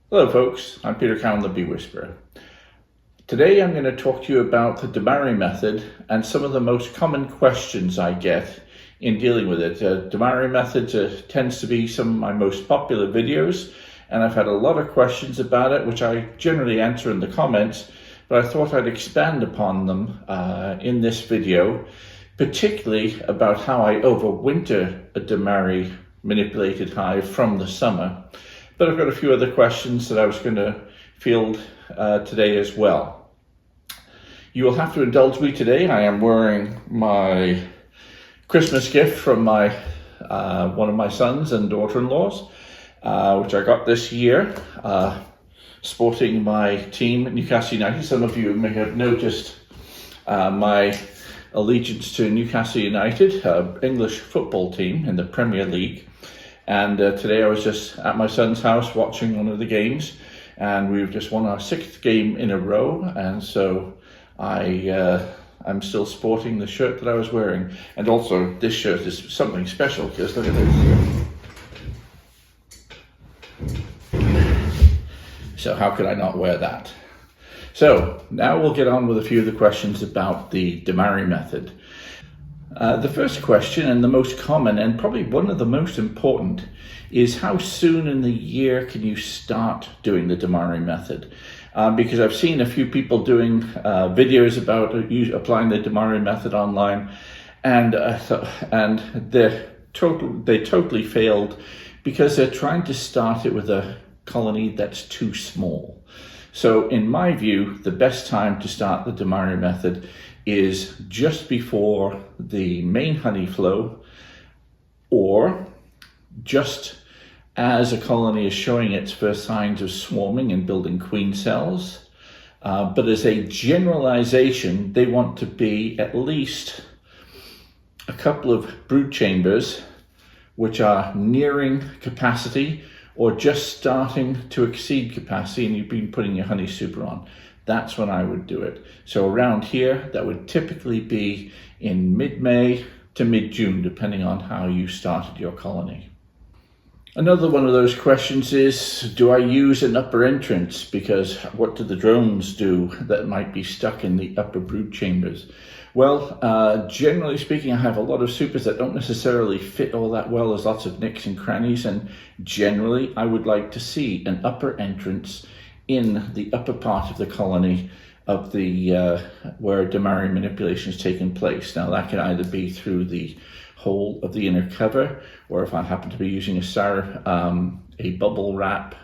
Hello folks, I'm Peter Cowan, the Bee Whisperer. Today I'm going to talk to you about the Demaree Method and some of the most common questions I get in dealing with it. Demaree Method tends to be some of my most popular videos, and I've had a lot of questions about it, which I generally answer in the comments, but I thought I'd expand upon them in this video, particularly about how I overwinter a Demaree manipulated hive from the summer. But I've got a few other questions that I was going to field today as well. You will have to indulge me today. I am wearing my Christmas gift from my one of my sons and daughter-in-laws, which I got this year, sporting my team, Newcastle United. Some of you may have noticed my allegiance to Newcastle United, English football team in the Premier League. And today I was just at my son's house watching one of the games, and we've just won our 6th game in a row, and so I'm still sporting the shirt that I was wearing. And also this shirt is something special because look at this. So how could I not wear that? So now we'll get on with a few of the questions about the Demaree Method. The first question, and the most common, and probably one of the most important, is how soon in the year can you start doing the Demaree Method? Because I've seen a few people doing videos about applying the Demaree Method online, and they totally failed because they're trying to start it with a colony that's too small. So in my view, the best time to start the Demaree Method is just before the main honey flow, or just as a colony is showing its first signs of swarming and building queen cells. But as a generalization, they want to be at least a couple of brood chambers which are nearing capacity or just starting to exceed capacity, and you've been putting your honey super on. That's when I would do it. So around here, that would typically be in mid-May to mid-June, depending on how you started your colony. Another one of those questions is, do I use an upper entrance? Because what do the drones do that might be stuck in the upper brood chambers? Well, generally speaking, I have a lot of supers that don't necessarily fit all that well. There's lots of nicks and crannies, and generally I would like to see an upper entrance in the upper part of the colony of the where Demaree manipulation is taking place. Now that can either be through the hole of the inner cover, or if I happen to be using a bubble wrap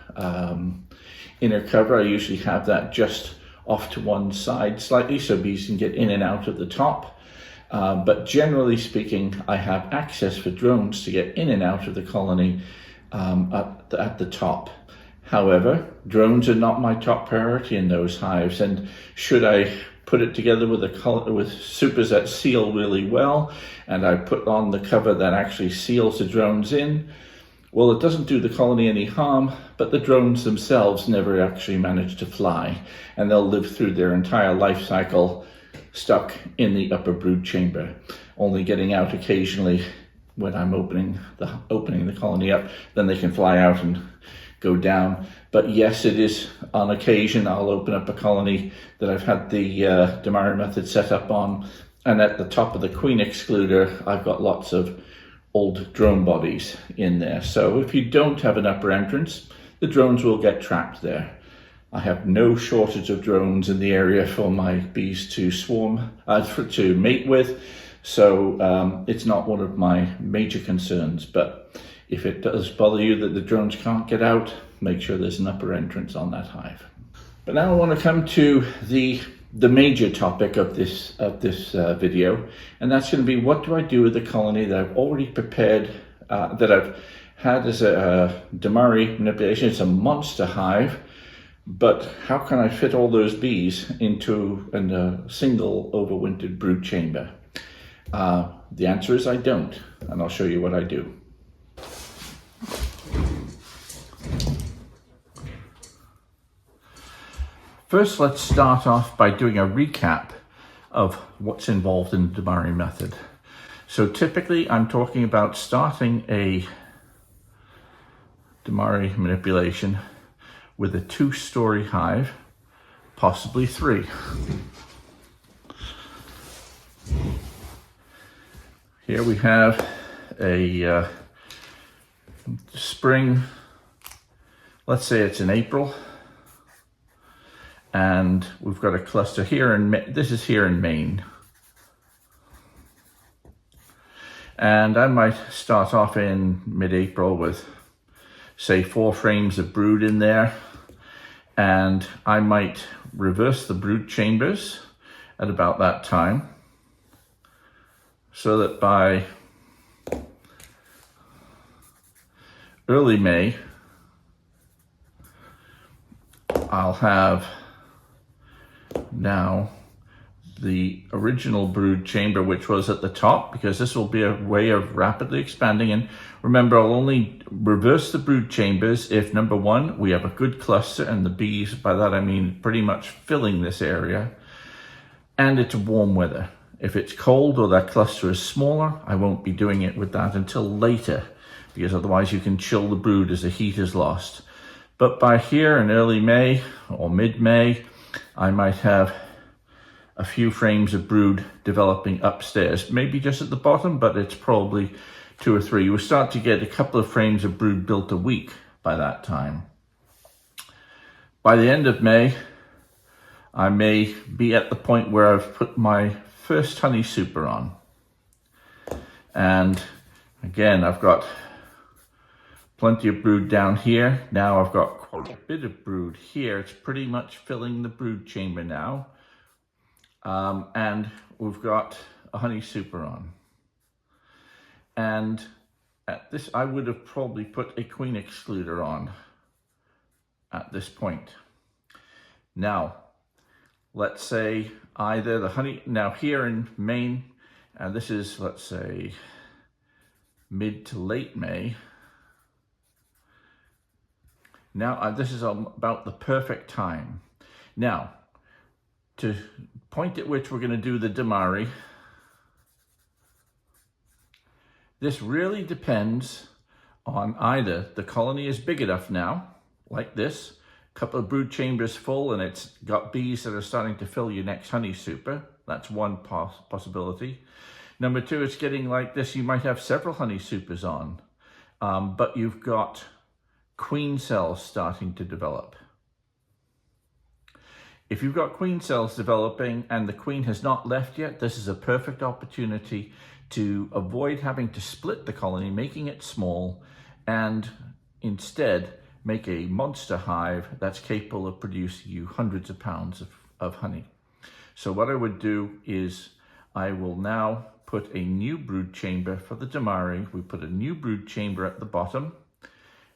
inner cover, I usually have that just off to one side slightly so bees can get in and out of the top. But generally speaking, I have access for drones to get in and out of the colony at the top. However, drones are not my top priority in those hives, and should I put it together with supers that seal really well, and I put on the cover that actually seals the drones in, well, it doesn't do the colony any harm, but the drones themselves never actually manage to fly, and they'll live through their entire life cycle stuck in the upper brood chamber, only getting out occasionally when I'm opening the colony up. Then they can fly out and go down. But yes, it is on occasion I'll open up a colony that I've had the Demaree Method set up on, and at the top of the queen excluder I've got lots of old drone bodies in there. So if you don't have an upper entrance, the drones will get trapped there. I have no shortage of drones in the area for my bees to to mate with, so it's not one of my major concerns. But if it does bother you that the drones can't get out, make sure there's an upper entrance on that hive. But now I want to come to the major topic of this video, and that's going to be, what do I do with the colony that I've already prepared, that I've had as a Demaree manipulation? It's a monster hive, but how can I fit all those bees into a single overwintered brood chamber? The answer is I don't, and I'll show you what I do. First, let's start off by doing a recap of what's involved in the Demaree Method. So typically I'm talking about starting a Demaree manipulation with a 2-story hive, possibly 3. Here we have a spring, let's say it's in April, and we've got a cluster here this is here in Maine. And I might start off in mid-April with, say, 4 frames of brood in there. And I might reverse the brood chambers at about that time, so that by early May, I'll have now the original brood chamber, which was at the top, because this will be a way of rapidly expanding. And remember, I'll only reverse the brood chambers if, number 1, we have a good cluster and the bees, by that I mean pretty much filling this area, and it's warm weather. If it's cold or that cluster is smaller, I won't be doing it with that until later, because otherwise you can chill the brood as the heat is lost. But by here in early May or mid-May, I might have a few frames of brood developing upstairs, maybe just at the bottom, but it's probably 2 or 3. You'll start to get a couple of frames of brood built a week by that time. By the end of May, I may be at the point where I've put my first honey super on. And again, I've got plenty of brood down here. Now I've got quite a bit of brood here. It's pretty much filling the brood chamber now. And we've got a honey super on. And at this, I would have probably put a queen excluder on at this point. Now, let's say either the honey, now here in Maine, and this is, let's say, mid to late May. Now, this is about the perfect time. Now, to point at which we're going to do the Demaree, this really depends on either the colony is big enough now, like this, couple of brood chambers full, and it's got bees that are starting to fill your next honey super. That's one possibility. Number 2, it's getting like this. You might have several honey supers on, but you've got queen cells starting to develop. If you've got queen cells developing and the queen has not left yet, this is a perfect opportunity to avoid having to split the colony, making it small, and instead make a monster hive that's capable of producing you hundreds of pounds of honey. So what I would do is I will now put a new brood chamber for the Demaree. We put a new brood chamber at the bottom,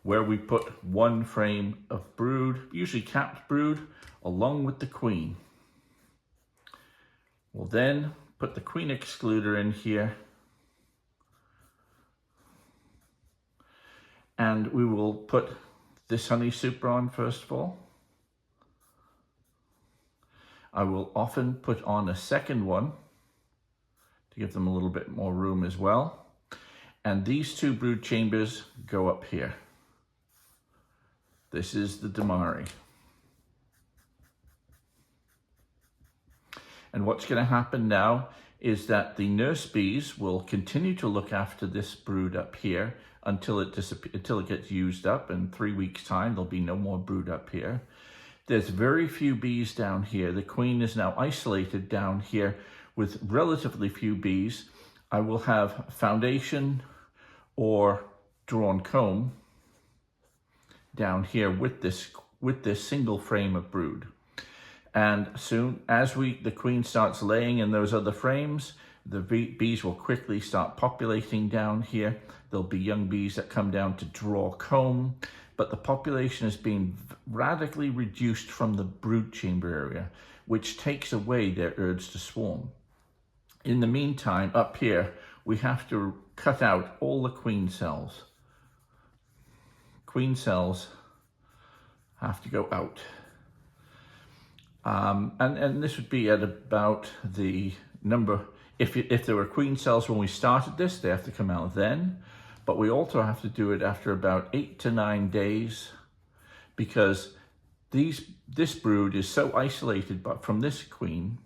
where we put 1 frame of brood, usually capped brood, along with the queen. We'll then put the queen excluder in here, and we will put this honey super on first of all. I will often put on a second one to give them a little bit more room as well. And these 2 brood chambers go up here. This is the Demaree. And what's going to happen now is that the nurse bees will continue to look after this brood up here until it gets used up. In 3 weeks' time, there'll be no more brood up here. There's very few bees down here. The queen is now isolated down here with relatively few bees. I will have foundation or drawn comb down here with this single frame of brood. And soon as the queen starts laying in those other frames, the bees will quickly start populating down here. There'll be young bees that come down to draw comb, but the population is being radically reduced from the brood chamber area, which takes away their urge to swarm. In the meantime, up here, we have to cut out all the queen cells. Queen cells have to go out. And this would be at about the number, if there were queen cells when we started this, they have to come out then. But we also have to do it after about 8 to 9 days, because this brood is so isolated from this queen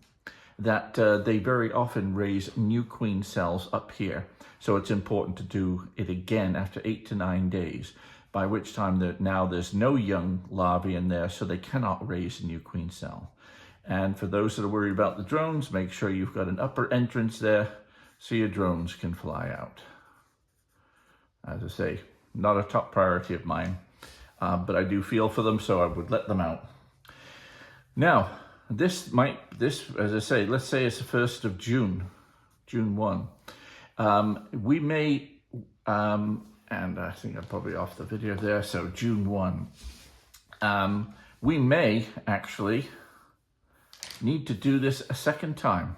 that they very often raise new queen cells up here. So it's important to do it again after 8 to 9 days, by which time now there's no young larvae in there, so they cannot raise a new queen cell. And for those that are worried about the drones, make sure you've got an upper entrance there so your drones can fly out. As I say, not a top priority of mine, but I do feel for them, so I would let them out. Now, this, as I say, let's say it's the 1st of June, June 1. We may, and I think I'm probably off the video there, so June 1. We may actually need to do this a second time,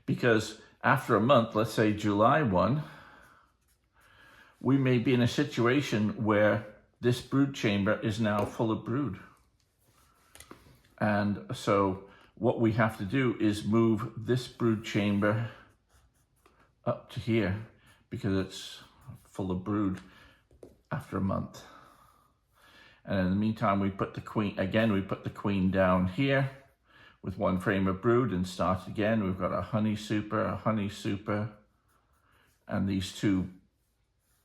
because after a month, let's say July 1, we may be in a situation where this brood chamber is now full of brood. And so what we have to do is move this brood chamber up to here, because it's full of brood after a month. And in the meantime, we put the queen down here with one frame of brood and start again. We've got a honey super, and these two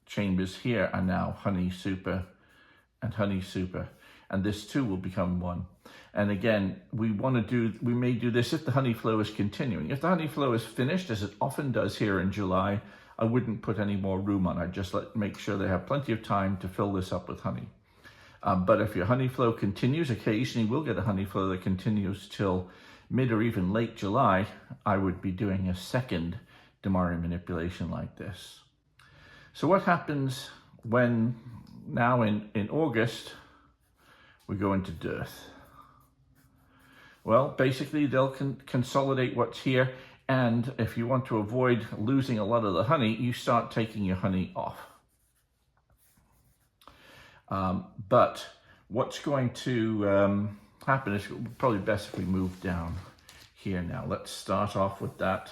chambers here are now honey super and honey super, and this too will become one. And again, we may do this if the honey flow is continuing. If the honey flow is finished, as it often does here in July, I wouldn't put any more room on. I'd just make sure they have plenty of time to fill this up with honey. But if your honey flow continues, occasionally we'll get a honey flow that continues till mid or even late July, I would be doing a second Demaree manipulation like this. So what happens when now in August, we go into dearth? Well, basically they'll consolidate what's here, and if you want to avoid losing a lot of the honey, you start taking your honey off. But what's going to happen is probably best if we move down here now. Let's start off with that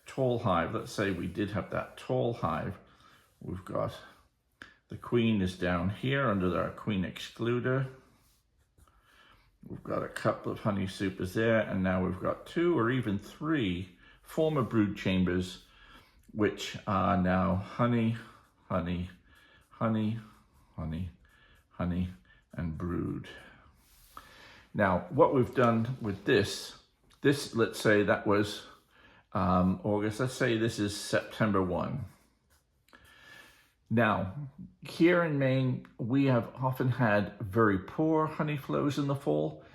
tall hive. Let's say we did have that tall hive. We've got the queen is down here under our queen excluder. We've got a couple of honey supers there, and now we've got 2 or even 3 former brood chambers, which are now honey, honey, honey, honey, honey, and brood. Now, what we've done with this, let's say that was August, let's say this is September 1. Now, here in Maine, we have often had very poor honey flows in the fall.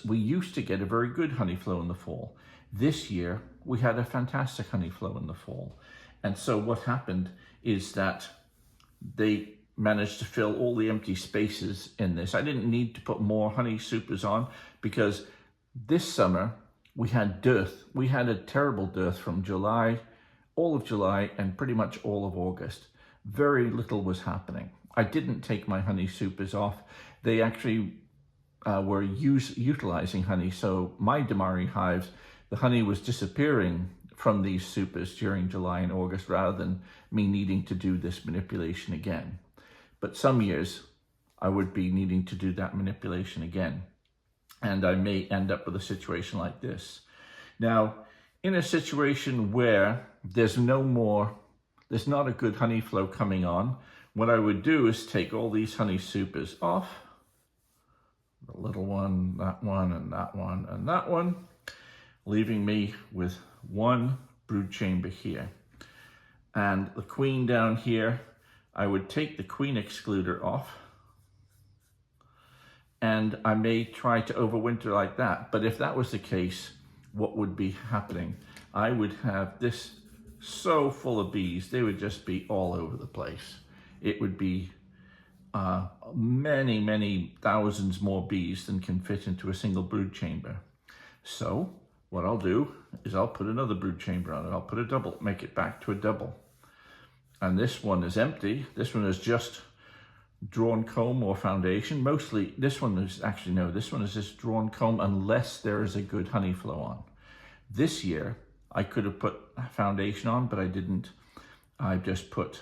We used to get a very good honey flow in the fall. This year, we had a fantastic honey flow in the fall. And so what happened is that they managed to fill all the empty spaces in this. I didn't need to put more honey supers on, because this summer we had dearth. We had a terrible dearth from July, all of July, and pretty much all of August. Very little was happening. I didn't take my honey supers off. They actually were utilizing honey. So my Demaree hives, the honey was disappearing from these supers during July and August, rather than me needing to do this manipulation again. But some years I would be needing to do that manipulation again, and I may end up with a situation like this. Now, in a situation where there's not a good honey flow coming on, what I would do is take all these honey supers off, the little one, that one, and that one, and that one, leaving me with one brood chamber here. And the queen down here, I would take the queen excluder off, and I may try to overwinter like that. But if that was the case, what would be happening? I would have this so full of bees, they would just be all over the place. It would be many, many thousands more bees than can fit into a single brood chamber. So what I'll do is I'll put another brood chamber on it. I'll put a double, make it back to a double. And this one is empty. This one is just drawn comb or foundation. Mostly, this one is actually, no, this one is just drawn comb unless there is a good honey flow on. This year, I could have put foundation on, but I didn't. I just put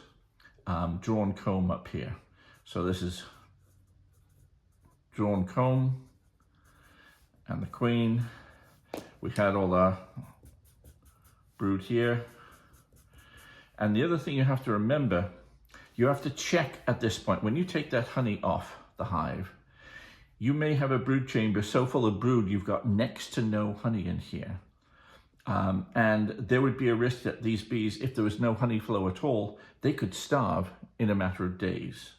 drawn comb up here. So this is drawn comb and the queen. We had all our brood here. And the other thing you have to remember, you have to check at this point, when you take that honey off the hive, you may have a brood chamber so full of brood you've got next to no honey in here. And there would be a risk that these bees, if there was no honey flow at all, they could starve in a matter of days.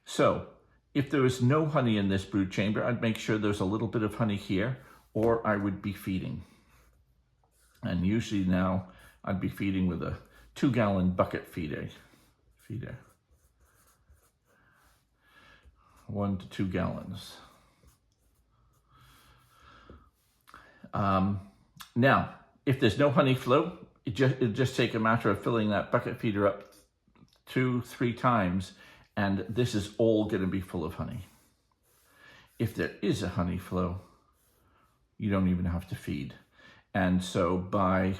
So if there was no honey in this brood chamber, I'd make sure there's a little bit of honey here, or I would be feeding. And usually now I'd be feeding with a 2-gallon bucket feeder. 1 to 2 gallons. Now, if there's no honey flow, it'll just take a matter of filling that bucket feeder up 2-3 times, and this is all going to be full of honey. If there is a honey flow, you don't even have to feed. And so by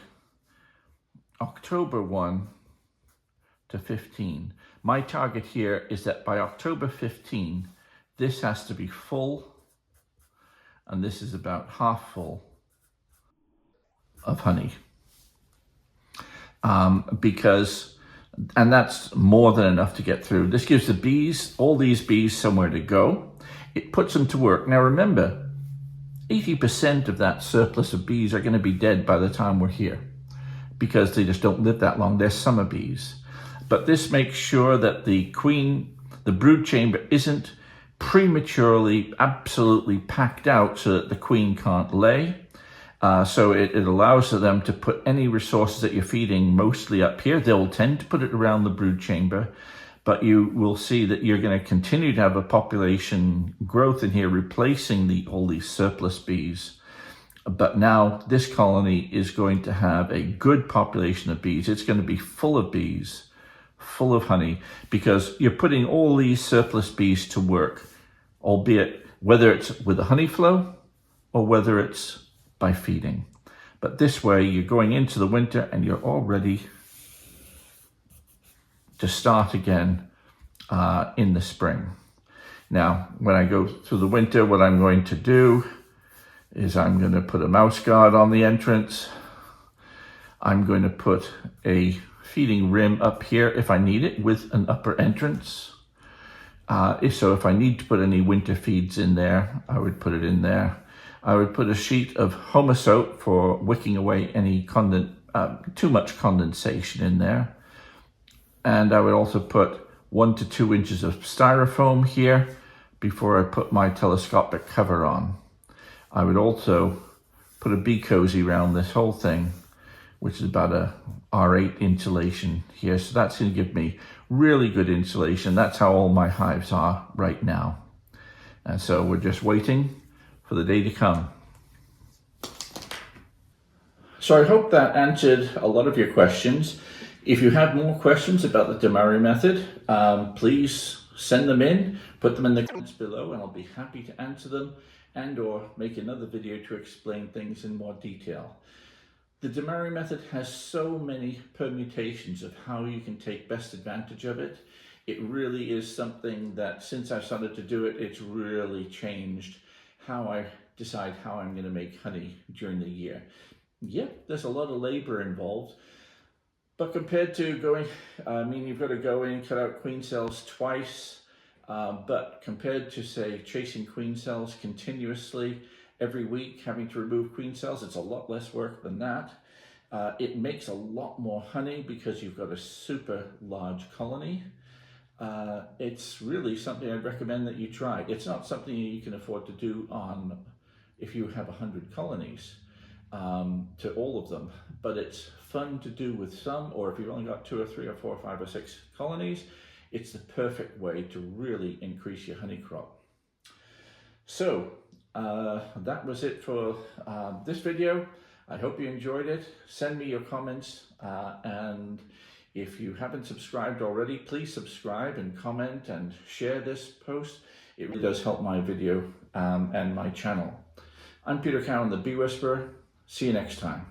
October 1 to 15, my target here is that by October 15, this has to be full, and this is about half full of honey. And that's more than enough to get through. This gives the bees, all these bees, somewhere to go. It puts them to work. Now remember, 80% of that surplus of bees are going to be dead by the time we're here, because they just don't live that long. They're summer bees. But this makes sure that the queen, the brood chamber, isn't prematurely absolutely packed out so that the queen can't lay. So it allows them to put any resources that you're feeding mostly up here. They'll tend to put it around the brood chamber, but you will see that you're going to continue to have a population growth in here, replacing all these surplus bees. But now this colony is going to have a good population of bees. It's going to be full of bees, full of honey, because you're putting all these surplus bees to work, albeit whether it's with a honey flow or whether it's by feeding. But this way you're going into the winter and you're all ready to start again in the spring. Now, when I go through the winter, what I'm going to do is I'm going to put a mouse guard on the entrance. I'm going to put a feeding rim up here if I need it, with an upper entrance. If I need to put any winter feeds in there, I would put it in there. I would put a sheet of homosote for wicking away any too much condensation in there. And I would also put 1 to 2 inches of styrofoam here before I put my telescopic cover on. I would also put a bee cozy around this whole thing, which is about a R8 insulation here. So that's going to give me really good insulation. That's how all my hives are right now. And so we're just waiting for the day to come. So I hope that answered a lot of your questions. If you have more questions about the Demaree method, please send them in, put them in the comments below, and I'll be happy to answer them and or make another video to explain things in more detail. The Demaree method has so many permutations of how you can take best advantage of it. It really is something that, since I've started to do it, it's really changed how I decide how I'm going to make honey during the year. Yep, there's a lot of labor involved, but compared to going, you've got to go in, cut out queen cells twice, but compared to, say, chasing queen cells continuously every week, having to remove queen cells, it's a lot less work than that. It makes a lot more honey because you've got a super large colony. It's really something I'd recommend that you try. It's not something you can afford to do if you have 100 colonies, to all of them, but it's fun to do with some, or if you've only got 2 or 3 or 4 or 5 or 6 colonies, it's the perfect way to really increase your honey crop. So that was it for this video. I hope you enjoyed it. Send me your comments, and if you haven't subscribed already, please subscribe and comment and share this post. It really does help my video and my channel. I'm Peter Cowan, the Bee Whisperer. See you next time.